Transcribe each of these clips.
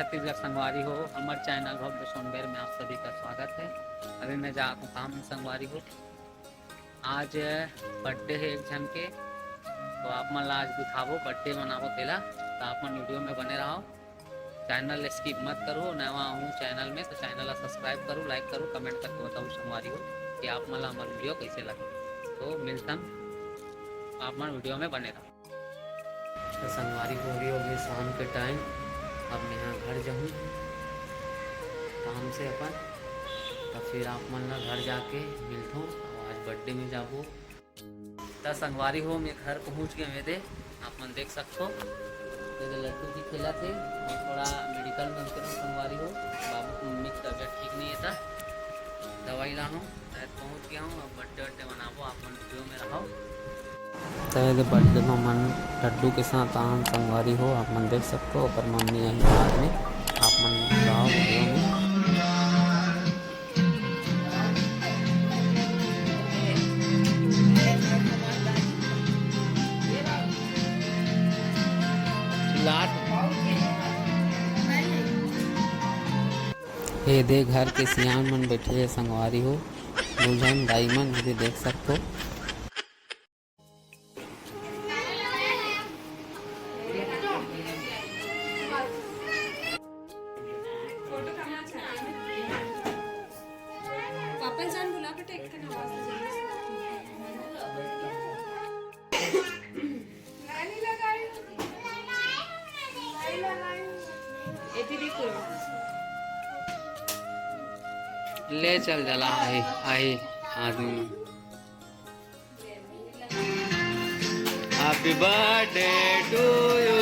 छत्तीसगढ़ संगवारी हो। हमारे चैनल भव्य सोनगढ़ में आप सभी का स्वागत है। अभी मैं जा काम में संगवारी हो। आज बर्थडे है एक जन के, तो आप मन आज दिखावो बर्थडे मनावो तेला, तो आप मन वीडियो में बने रहो। चैनल स्किप मत करो। नवा हूँ चैनल में तो चैनल सब्सक्राइब करो, लाइक करो, कमेंट करके बताओ संगवारी हो कि आप मन हमारा वीडियो कैसे लगे। तो मिलता आप मन वीडियो में बने रहो। तो संगवारी हो रही होगी शाम के टाइम। अब मैं यहाँ घर जाऊँ काम से अपन, तो फिर आप मन ला घर जाके मिलता हूँ। आज बर्थडे में जाबो तो संगवारी हो मैं घर पहुँच गए मेरे। आप मन देख सकते हो लड्डू की खेला थे और थोड़ा मेडिकल में उनके संगवारी हो। बाबू की मम्मी की तबीयत ठीक नहीं है था, दवाई ला हूँ, पहुँच गया हूँ। अब बर्थडे वर्डे मनाबो, आप मन वीडियो में रहो। तो बर्थडे में मन लड्डू के साथ आम संगवारी हो, आप मन देख सकते हो। पर मम्मी यहीं बाद में आप मन रहो वीडियो में। ये दे घर के सियान मन बैठे है संगवारी हो, दुल्हन दाई मन ये देख सकते हो। ले चल जला आई आदमी। Happy birthday to you.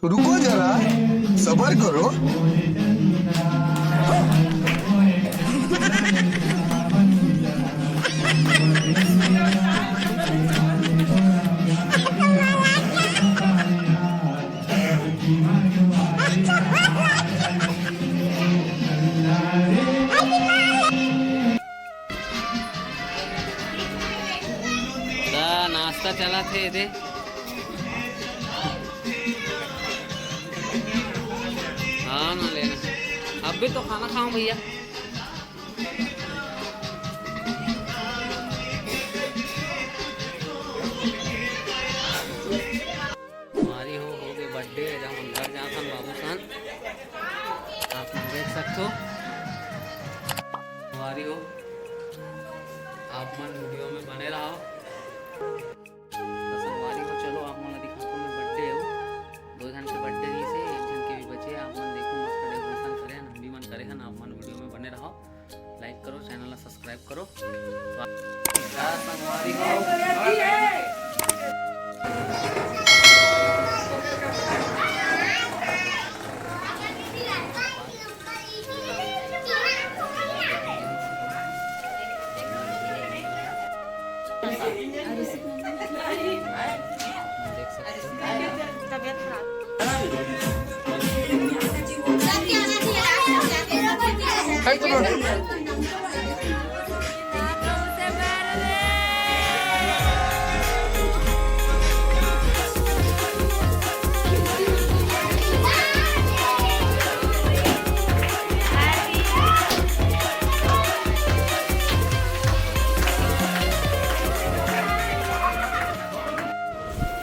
रुको जरा सबर करो। नाश्ता चला थे दे हाँ ना लेना, अब भी तो खाना खाऊं भैया। हमारी हो गई बर्थडे, जब हम घर जाता बाबू सान आप देख सकते हो। हमारी हो आप मन वीडियो में बने रहो। तो संगवारी को चलो आप मन दिखाता हूँ मैं बर्थडे हो। 2 जन के बर्थडे ही से, एक जन के भी बचे। आप मन देखो मस्त डेकोरेशन करे हैं, हम भी मन करे हैं। आप मन वीडियो में बने रहो, लाइक करो, चैनल सब्सक्राइब करो। संगवारी को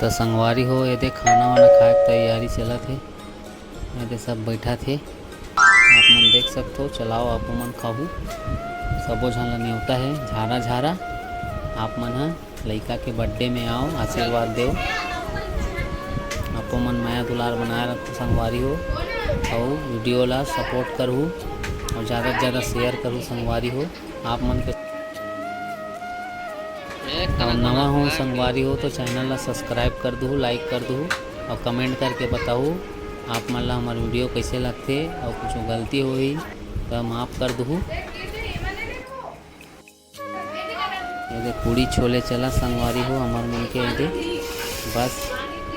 तो संगवारी हो ये दे खाना वाना खाए के तैयारी चलत है। ये दे सब बैठा थे, आप मन देख सकते हो। चलाओ आप मन खाहू, सबो झन ला न्योता है झारा झारा। आप मन ह लइका के बर्थडे में आओ, आशीर्वाद दो। आपो मन माया दुलार बनाए रखो संगवारी हो, और वीडियो ला सपोर्ट करूँ और ज़्यादा से ज़्यादा शेयर करूँ संगवारी हो। आप मन के और नवा हो संगवारी हो तो चैनल ला सब्सक्राइब कर दो, लाइक कर दो और कमेंट करके बताओ आप मन ला हमार वीडियो कैसे लगते। और कुछ गलती होई तो माफ़ कर दो। ये पूड़ी छोले चला संगवारी हो हमार मन के ये बस।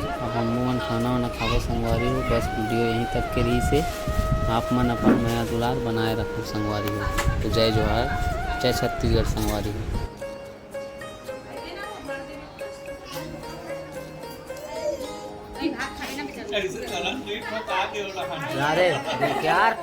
अब हम मन खाना वाना खाबो संगवारी हो। बस वीडियो यहीं तक के रही से। आप मन अपन माया दुलार बनाए रखो संगवारी हो। तो जय जोहार, जय छत्तीसगढ़ संगवारी हो। यार